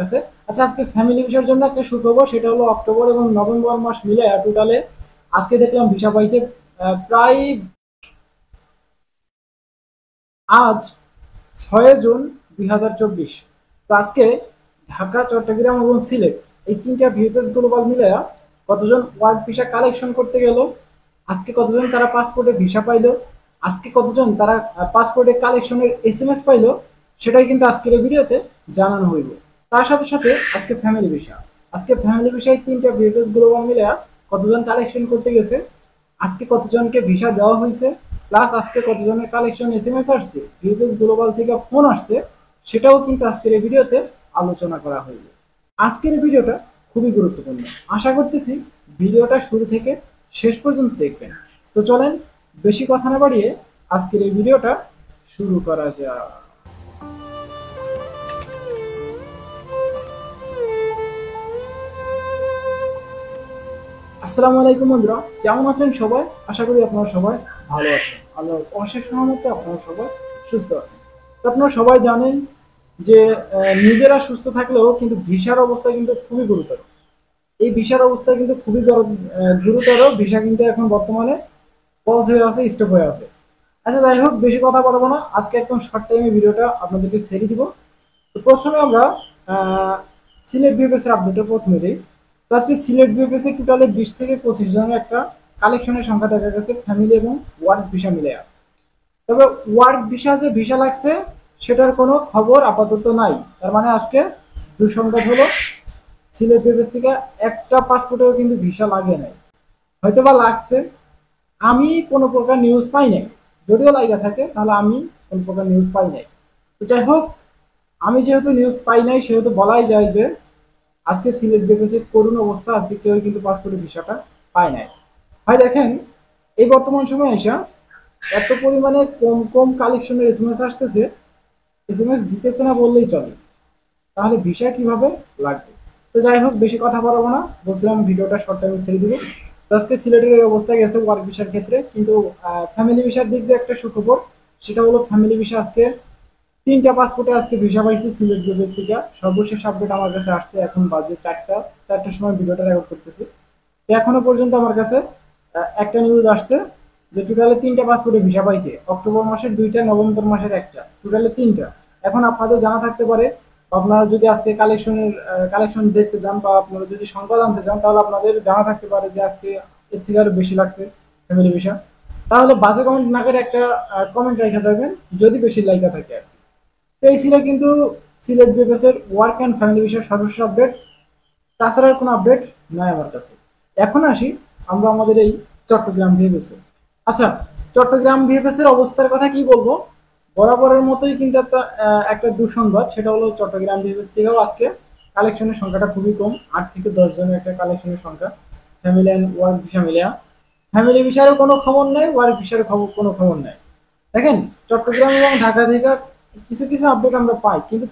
আছে। আচ্ছা, আজকে ফ্যামিলি ভিসার জন্য একটা সুখবর, সেটা হলো অক্টোবর এবং নভেম্বর মাস মিলে টোটালে আজকে দেখলাম ভিসা পাইছে প্রায় আজ 6 জুন 2024। তো আজকে ঢাকা, চট্টগ্রাম এবং সিলেট এই তিনটা ভিএফএস গ্লোবাল মিলে কতজন ওয়ার্ক ভিসা কালেকশন করতে গেল, আজকে কতজন তারা পাসপোর্টে ভিসা পাইলো, আজকে কতজন তারা পাসপোর্টে কালেকশনের এসএমএস পাইলো, সেটাই কিন্তু আজকের এই ভিডিওতে জানানো হইব। তার সাথে সাথে আজকে ফ্যামিলি ভিসায় তিনটা ভিএফএস গ্লোবাল মিলে কতজন কালেকশন করতে গেছে, আজকে কতজনকে ভিসা দেওয়া হয়েছে, প্লাস আজকে কতজনের কালেকশন এসএমএস আসছে, ভিএফএস গ্লোবাল থেকে ফোন আসছে, সেটাও কিন্তু আজকের এই ভিডিওতে আলোচনা করা হইবে। আজকের এই ভিডিওটা খুবই গুরুত্বপূর্ণ, আশা করতেছি ভিডিওটা শুরু থেকে শেষ পর্যন্ত দেখবেন। তো চলেন বেশি কথা না বাড়িয়ে আজকের এই ভিডিওটা শুরু করা যাক। আসসালামু আলাইকুম বন্ধুরা, কেমন আছেন সবাই? আশা করি আপনারা সবাই ভালো আছেন। আল্লাহর অশেষ রহমতে আপনারা সবাই সুস্থ আছেন। তো আপনারা সবাই জানেন যে নিজেরা সুস্থ থাকলেও কিন্তু ভিসার অবস্থা কিন্তু খুবই গুরুতর। এই ভিসার অবস্থা কিন্তু খুবই গুরুতর। ভিসা কিন্তু এখন বর্তমানে পজ হয়ে আছে, স্টপ হয়ে আছে। আচ্ছা, যাই হোক, বেশি কথা বলবো না, আজকে একদম শর্ট টাইমে ভিডিওটা আপনাদেরকে ছেড়ে দিব। তো প্রথমে আমরা আহ, সিলেট বিএফএস এর আপডেটের প্রথমে দিই। তো আজকে সিলেট বিএফএস এ টোটালে 20 থেকে 25 জনের একটা কালেকশনের সংখ্যা দেখা গেছে, ফ্যামিলি এবং ওয়ার্ক ভিসা মিলে। তবে ওয়ার্ক ভিসা যে ভিসা লাগছে সেটার কোনো খবর আপাতত নাই। তার মানে আজকে দুঃসংবাদ হলো, সিলেট বিএফএস থেকে একটা পাসপোর্টেও কিন্তু ভিসা লাগে নাই, হয়তো বা লাগছে, আমি কোনো প্রকার নিউজ পাই নাই। যদিও লাগা থাকে তাহলে আমি কোনো প্রকার নিউজ পাই নাই। তো যাই হোক, আমি যেহেতু নিউজ পাই নাই সেহেতু বলাই যায় যে আজকে সিলেট বিএফএস করুণ অবস্থা, আজকে কেউ কিন্তু পাসপোর্টের ভিসাটা পায় নাই। ভাই দেখেন, এই বর্তমান সময়ে এসা এত পরিমাণে কম কম কালেকশনের এসএমএস আসতেছে, এসএমএস দিতেছে না বললেই চলে, তাহলে ভিসা কিভাবে লাগবে? তো যাই হোক, বেশি কথা বলবো না, বলছিলাম ভিডিওটা শর্ট টাইমে ছেড়ে দিব। তো আজকে সিলেটের এই অবস্থা গেছে ওয়ার্ক ভিসার ক্ষেত্রে, কিন্তু ফ্যামিলি ভিসার দিক দিয়ে একটা সুখবর, সেটা হলো ফ্যামিলি ভিসা আজকে তিনটা পাসপোর্টে আজকে ভিসা পাইছে সিলেট বিএফএস থেকে। সর্বশেষ আপডেট আমার কাছে আসছে, এখন বাজে 4টার সময় ভিডিওটা রেকর্ড করতেছি। তো এখনো পর্যন্ত আমার কাছে একটা নিউজ আসছে যে টোটালে তিনটা পাসপোর্টে ভিসা পাইছে, অক্টোবর মাসের দুইটা, নভেম্বর মাসের একটা, টোটালে তিনটা। এখন আপনাদের জানা থাকতে পারে, আপনারা যদি আজকে কালেকশন দেখতে যান বা আপনারা যদি সংখ্যা জানতে চান, তাহলে আপনাদের জানা থাকতে পারে যে আজকে এর থেকে আরো বেশি লাগছে ফ্যামিলি ভিসা। তাহলে বাজে কমেন্ট না করে একটা কমেন্ট রেখে যাবেন যদি বেশি লাইকা থাকে আর কি। তো এই ছিল কিন্তু সিলেট বিএফএস এর ওয়ার্ক অ্যান্ড ফ্যামিলি ভিসার সর্বশেষ আপডেট। তাছাড়া আর কোনো আপডেট নাই আমার কাছে। এখন আসি আমরা আমাদের এই চট্টগ্রাম ভিএফএস এ। আচ্ছা, চট্টগ্রাম ভিএফএস এর অবস্থার কথা কি বলবো, বরাবরের মতোই কিন্তু একটা দুঃসংবাদ, সেটা হলো চট্টগ্রাম ভিএফএস থেকেও আজকে কালেকশনের সংখ্যাটা খুবই কম, 8 থেকে 10 জনের একটা কালেকশনের সংখ্যা, ফ্যামিলি অ্যান্ড ওয়ার্ক ভিসা মিলিয়া। ফ্যামিলি ভিসারও কোনো খবর নাই, ওয়ার্ক ভিসার কোনো খবর নাই। দেখেন, চট্টগ্রাম এবং ঢাকা থেকে কিছু কিছু আপডেট আমরা পাই, কিন্তু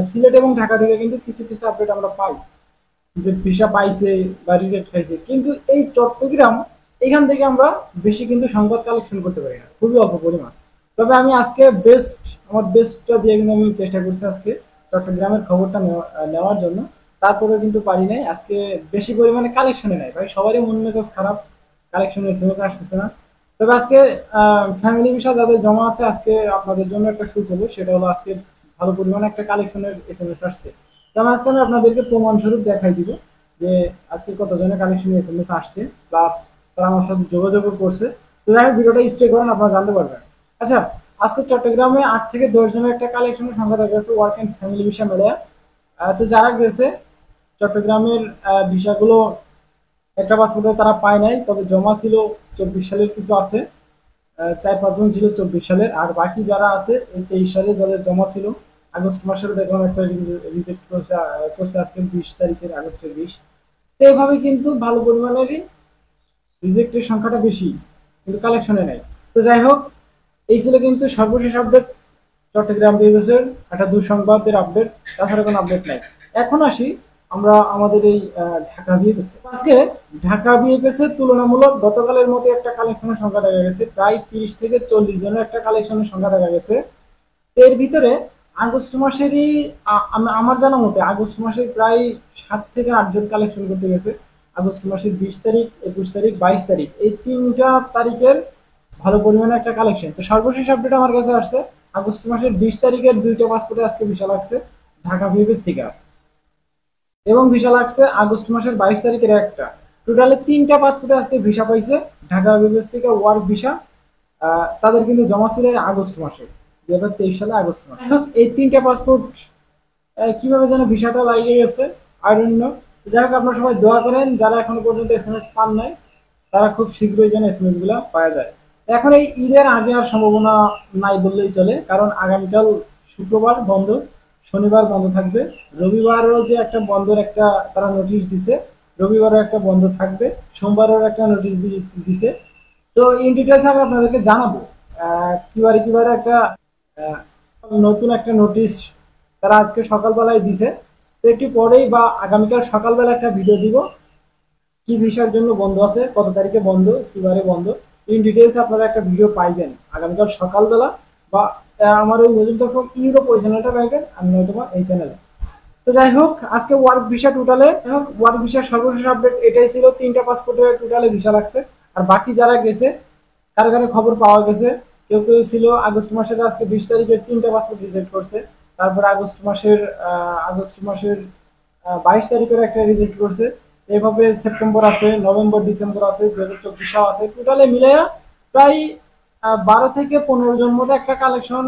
সিলেট এবং ঢাকা থেকে কিন্তু কিছু কিছু আপডেট আমরা পাই যে ভিসা পাইছে বা রিজেক্ট হয়েছে, কিন্তু এই চট্টগ্রাম, এখান থেকে আমরা বেশি কিন্তু সংবাদ কালেকশন করতে পারি না, খুবই অল্প পরিমাণ। তবে আমি আজকে আমার বেস্টটা দিয়ে কিন্তু আমি চেষ্টা করছি আজকে চট্টগ্রামের খবরটা নেওয়ার জন্য। তারপরে কিন্তু পারি নাই, আজকে বেশি পরিমাণে কালেকশনে নাই ভাই, সবারই মন মেজাজ খারাপ, কালেকশনের এসএমএস আসতেছে না। তবে আজকে ফ্যামিলি ভিসা যাদের জমা আছে, আজকে আপনাদের জন্য একটা সুখবর, সেটা হলো আজকে ভালো পরিমাণে একটা কালেকশনের এসএমএস আসছে। যেমন আজকে আমি আপনাদেরকে প্রমাণস্বরূপ দেখাই দিব যে আজকে কতজনের কালেকশন এসএমএস আসছে, প্লাস তারা আমার সাথে যোগাযোগ করছে। তো যাই হোক, ভিডিওটা স্টে করেন, আপনারা জানতে পারবেন। আচ্ছা, আজকে চট্টগ্রামে 8 থেকে 10 জনের একটা কালেকশনের সংখ্যা দেখা গেছে ওয়ার্ক অ্যান্ড ফ্যামিলি ভিসা মেলে। তো যারা গেছে চট্টগ্রামের ভিসাগুলো, একটা পাসপোর্টে তারা পায় নাই, তবে জমা ছিল 24 সালের কিছু আছে, 4-5 জন ছিল 24 সালের, আর বাকি যারা আছে এই 23 সালে যাদের জমা ছিল। আগস্ট মাসের দেখলাম একটা রিজেক্ট করছে আজকে 20 তারিখের, আগস্টের 20। তো এইভাবে কিন্তু ভালো পরিমাণেরই রিজেক্টের সংখ্যাটা বেশি, কিন্তু কালেকশনে নাই। তো যাই হোক, এই ছিল কিন্তু সর্বশেষ আপডেট চট্টগ্রাম বিএফএসের একটা দুঃসংবাদের আপডেট, তাছাড়া কোনো আপডেট নাই। এখন আসি আমরা আমাদের এই ঢাকা বিএফএস আজকে ঢাকা বিএফএস এর তুলনামূলক গতকালের মতো একটা কালেকশনের সংখ্যা দেখা গেছে, প্রায় 30 থেকে 40 জনের একটা কালেকশনের সংখ্যা দেখা গেছে। এর ভিতরে আগস্ট মাসেরই আমার জানা মতে আগস্ট মাসের প্রায় 7 থেকে 8 জন কালেকশন করতে গেছে। আগস্ট মাসের 20 তারিখ, 21 তারিখ, 22 তারিখ, এই 3টা তারিখের ভালো পরিমাণে একটা কালেকশন। তো সর্বশেষ আপডেট আমার কাছে আসছে আগস্ট মাসের 20 তারিখের 2টা পাসপোর্টে আজকে ভিসা লাগছে ঢাকা ভিএফএস থেকে, এবং ভিসা লাগছে আগস্ট মাসের 22 তারিখের একটা। টোটালে 3টা পাসপোর্টে আজকে ভিসা পাইছে ঢাকা ভিএফএস থেকে, ওয়ার্ক ভিসা। তাদের কিন্তু জমা ছিল আগস্ট মাসে, 2023 সালে আগস্ট মাসে। এই 3টা পাসপোর্ট কিভাবে যেন ভিসাটা লাগিয়ে গেছে, আই ডোন্ট নো। যাই হোক, আপনারা সবাই দোয়া করেন যারা এখনো পর্যন্ত এসএমএস পান নাই তারা খুব শীঘ্রই যেন এসএমএস গুলা পাওয়া যায়। এখন এই ঈদের আগে আর সম্ভাবনা নাই বললেই চলে, কারণ আগামীকাল শুক্রবার বন্ধ, শনিবার বন্ধ থাকবে, রবিবারও যে একটা বন্ধের একটা তারা নোটিশ দিছে, রবিবারও একটা বন্ধ থাকবে, সোমবারের একটা নোটিশ দিছে। তো ইন ডিটেলস আমি আপনাদেরকে জানাবো কিবারে কিবারে একটা আহ, নতুন একটা নোটিশ তারা আজকে সকালবেলায় দিছে। তো একটু পরেই বা আগামীকাল সকালবেলা একটা ভিডিও দিব কি বিষয়ের জন্য বন্ধ আছে, কত তারিখে বন্ধ, কিবারে বন্ধ, ইন ডিটেলস আপনারা একটা ভিডিও পাইবেন আগামীকাল সকালবেলা, বা আমার ওই নতুন তখন ইউরোপ ওই চ্যানেলটা পাইবেন, আমি নয়তো এই চ্যানেলে। তো যাই হোক, আজকে ওয়ার্ক ভিসা টোটালে, ওয়ার্ক ভিসার সর্বশেষ আপডেট এটাই ছিল, 3টা পাসপোর্টে টোটালে ভিসা লাগছে। আর বাকি যারা গেছে, কারো কারো খবর পাওয়া গেছে, কেউ কেউ ছিল আগস্ট মাসের আজকে 20 তারিখের 3টা পাসপোর্ট রিজেক্ট করছে, তারপর আগস্ট মাসের 22 তারিখের একটা রিজেক্ট করছে। এভাবে সেপ্টেম্বর আছে, নভেম্বর, ডিসেম্বর আছে, 2024 আছে, টোটালে মিলে প্রায় 12 থেকে 15 জন মতো একটা কালেকশন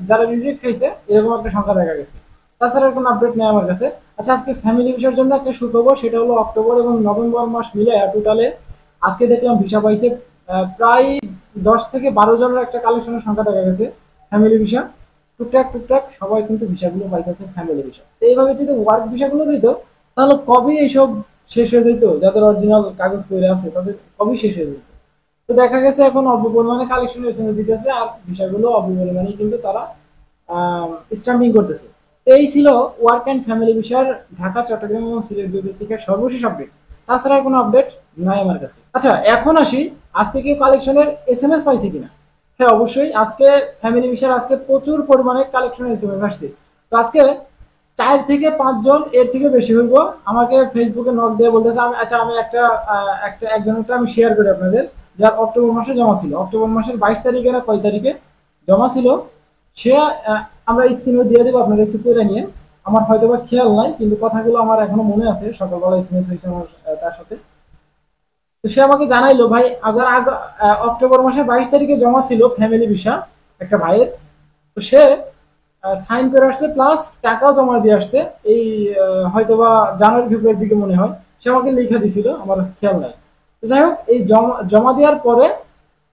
যারা রিজেক্ট হয়েছে এরকম একটা সংখ্যা দেখা গেছে। তাছাড়া কোনো আপডেট নেই আমার কাছে। আচ্ছা, আজকে ফ্যামিলি ভিসার জন্য একটা সুখবর, সেটা হলো অক্টোবর এবং নভেম্বর মাস মিলে টোটালে আজকে দেখলাম ভিসা পাইছে প্রায় 10 থেকে 12 জনের একটা কালেকশনের সংখ্যা দেখা গেছে ফ্যামিলি ভিসা। টুকটাক টুকটাক সবাই কিন্তু ভিসাগুলো পাইতেছে ফ্যামিলি ভিসা। তো এইভাবে যদি ওয়ার্ক ভিসাগুলো দিত তাহলে কবে এইসব শেষ হয়ে যেত, যাদের অরিজিনাল কাগজ করে আছে তাদের কবেই শেষ হয়ে যেত। তো দেখা গেছে এখন অল্প পরিমাণে কালেকশন এসএমএস দিতেছে, আর ভিসাগুলো অল্প পরিমাণে কিন্তু তারা স্টাম্পিং করতেছে। এই ছিল ওয়ার্ক অ্যান্ড ফ্যামিলি ভিসার ঢাকা, চট্টগ্রাম এবং সিলেট বিভাগ সর্বশেষ আপডেট। তাছাড়া কোনো আপডেট নাই আমার কাছে। আচ্ছা, এখন আসি আজ থেকে কালেকশনের এসএমএস পাইছে কিনা। হ্যাঁ, অবশ্যই আজকে ফ্যামিলি ভিসার আজকে প্রচুর পরিমাণে কালেকশনের এসএমএস আসছে। তো আজকে 4 থেকে 5 জন, এর থেকে বেশি হইব, আমাকে ফেসবুকে নক দিয়ে বলতেছে। আমি আচ্ছা, আমি একজনেরটা আমি শেয়ার করি আপনাদের, যার অক্টোবর মাসে জমা ছিল, অক্টোবর মাসের 22 তারিখে না কয় তারিখে জমা ছিল, সে আমরা স্ক্রিনে দিয়ে দেবো, আপনারা একটু করে নিয়ে। আমার হয়তো বা খেয়াল নাই, কিন্তু কথাগুলো আমার এখনো মনে আছে, সকালবেলা এসএমএস হয়েছে আমার তার সাথে। তো সে আমাকে জানাইলো, ভাই আগার অক্টোবর মাসের 22 তারিখে জমা ছিল ফ্যামিলি ভিসা একটা ভাইয়ের। তো সে সাইন করে আসছে, প্লাস টাকাও জমা দিয়ে আসছে, এই হয়তোবা জানুয়ারি ফেব্রুয়ারির দিকে মনে হয়। সে আমাকে লিখে দিছিল, আমার খেয়াল নাই। তো যাই হোক, এই জমা জমা দেওয়ার পরে,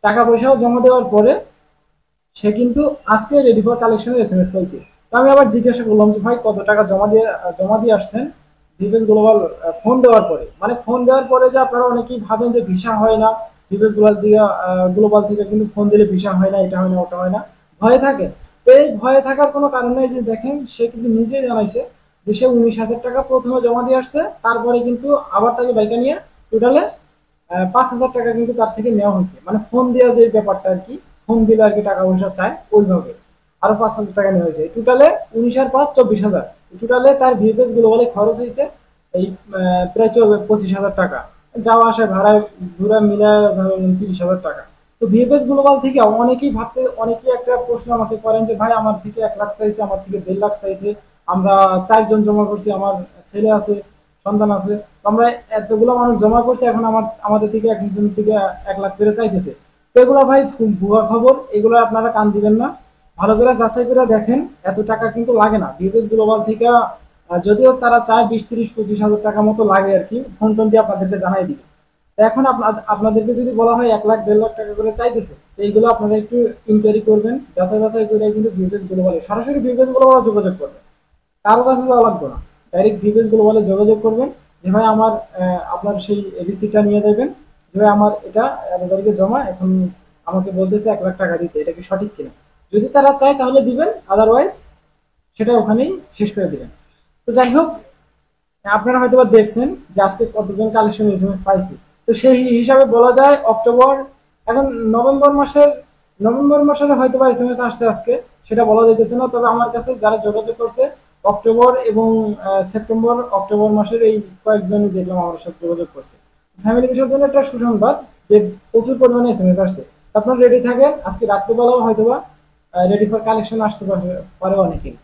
টাকা পয়সাও জমা দেওয়ার পরে সে কিন্তু আজকে রেডি ফর কালেকশনের এসএমএস পাইছে। তো আমি আবার জিজ্ঞাসা করলাম যে ভাই কত টাকা জমা দিয়ে আসছেন ডিফেন্স গ্লোবাল ফোন দেওয়ার পরে। মানে ফোন দেওয়ার পরে যে আপনারা অনেকেই ভাবেন যে ভিসা হয় না, ডিফেন্স গ্লোবাল থেকে কিন্তু ফোন দিলে ভিসা হয় না, এটা হয় না, ওটা হয় না, ভয়ে থাকে। তো এই ভয়ে থাকার কোনো কারণ নেই। যে দেখেন, সে কিন্তু নিজেই জানাইছে যে সে 19,000 টাকা প্রথমে জমা দিয়ে আসছে, তারপরে কিন্তু আবার তাকে বাইকা নিয়ে টোটালে 5,000 টাকা কিন্তু তার থেকে নেওয়া হয়েছে। মানে ফোন দেওয়া যে ব্যাপারটা আর কি, ফোন দিলে আর কি টাকা পয়সা চায় ওইভাবে, আরো 5,000 টাকা নেওয়া হয়েছে। টোটালে 19 আর 5 24,000, টোটালে তার ভিএফএস গ্লোবালে খরচ হয়েছে এই প্রায় 25,000 টাকা, যাওয়া আসা ভাড়ায় ঘুরা মিলা 30,000 টাকা। তো ভিএফএস গ্লোবাল থেকে অনেকেই ভাবতে, অনেকেই একটা প্রশ্ন আমাকে করেন যে ভাই আমার থেকে 1 লাখ চাইছে, আমার থেকে 1.5 লাখ চাইছে, আমরা 4 জন জমা করছি, আমার ছেলে আছে, সন্তান আছে, তো আমরা এতগুলো মানুষ জমা করছি, এখন আমাদের থেকে একজন থেকে 1 লাখ করে চাইতেছে। তো এগুলো ভাই ভুয়া খবর, এগুলো আপনারা কান দিবেন না। ভালো করে যাচাই করে দেখেন, এত টাকা কিন্তু লাগে না ভিএফএস গ্লোবাল থেকে। যদিও তারা চায় 20, 30, 25 হাজার টাকা মতো লাগে আর কি, ফোন টোন দিয়ে আপনাদেরকে জানাই দিবে। এখন আপনাদেরকে যদি বলা হয় 1 লাখ 1.5 লাখ টাকা করে চাইতেছে, তো এইগুলো আপনারা একটু ইনকোয়ারি করবেন, যাচাই বাছাই করে কিন্তু ভিএফএস গ্লোবালে সরাসরি ভিএফএস গ্লোবালে যোগাযোগ করবেন, কারো কাছে যাওয়া লাগবে না। ডাইরেক্ট ভিএফএস গ্লোবালে যোগাযোগ করবেন যে ভাই আমার আপনার সেই রিসিপ্টটা নিয়ে যাবেন, যে ভাই আমার এটা এত তারিখে জমা, এখন আমাকে বলতেছে 1 লাখ টাকা দিতে, এটা কি সঠিক কিনা। যদি তারা চায় তাহলে দিবেন, আদারওয়াইজ সেটা ওখানেই শেষ করে দিবেন। তো যাই হোক, আপনারা হয়তো দেখছেন যে আজকে কতজন কালেকশন এসএমএস পাইছি। তো সেই হিসাবে বলা যায় অক্টোবর, এখন নভেম্বর মাসের নভেম্বর মাসের হয়তো বা এসএমএস আসছে আজকে, সেটা বলা যাইতেছে না। তবে আমার কাছে যারা যোগাযোগ করছে অক্টোবর এবং সেপ্টেম্বর অক্টোবর মাসের এই কয়েকজনই দেখলাম আমার সাথে যোগাযোগ করছে। ফ্যামিলি বিষয়ের জন্য একটা সুসংবাদ যে প্রচুর পরিমাণে এসএমএস আসছে। আপনারা রেডি থাকেন, আজকে রাত্রেবেলাও হয়তো বা রেডি ফর কালেকশন আসতে পারে অনেকেই।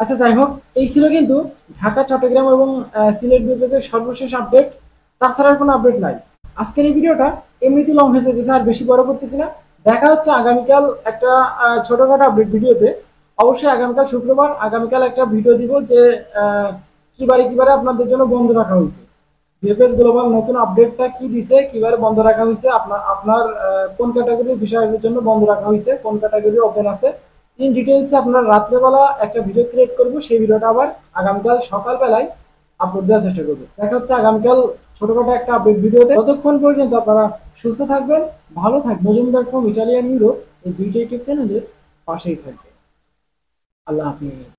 আচ্ছা যাই হোক, এই ছিল কিন্তু ঢাকা, চট্টগ্রাম এবং সিলেট বিভাগের সর্বশেষ আপডেট। তাছাড়া আর কোনো আপডেট নাই। আজকের এই ভিডিওটা এমনিতে লং হয়ে যেতেছে, আর বেশি বড় করতেছি না। দেখা হচ্ছে আগামীকাল একটা ছোটখাটো আপডেট ভিডিওতে। অবশ্যই আগামীকাল শুক্রবার, আগামীকাল একটা ভিডিও দিব যে কিবারে আপনাদের জন্য বন্ধ রাখা হয়েছে। বিএফএস গ্লোবাল নতুন আপডেটটা কি দিছে, কিভাবে বন্ধ রাখা হয়েছে, আপনার আপনার কোন ক্যাটাগরির বিষয়ের জন্য বন্ধ রাখা হয়েছে, কোন ক্যাটাগরি ওপেন আছে, ইন ডিটেইলসে আপনার রাত্রেবেলা একটা ভিডিও ক্রিয়েট করব। সেই ভিডিওটা আবার আগামীকাল সকালবেলায় আপলোড দেওয়ার চেষ্টা করবো। দেখা হচ্ছে আগামীকাল ছোটখাটো একটা আপডেট ভিডিওতে। ততক্ষণ পর্যন্ত আপনারা সুস্থ থাকবেন, ভালো থাকবেন। মজুমদার ফ্রম ইটালিয়ান ইউরোপ এই দুইটা ইউটিউব চ্যানেলের পাশেই থাকবেন। আল্লাহ হাফিজ।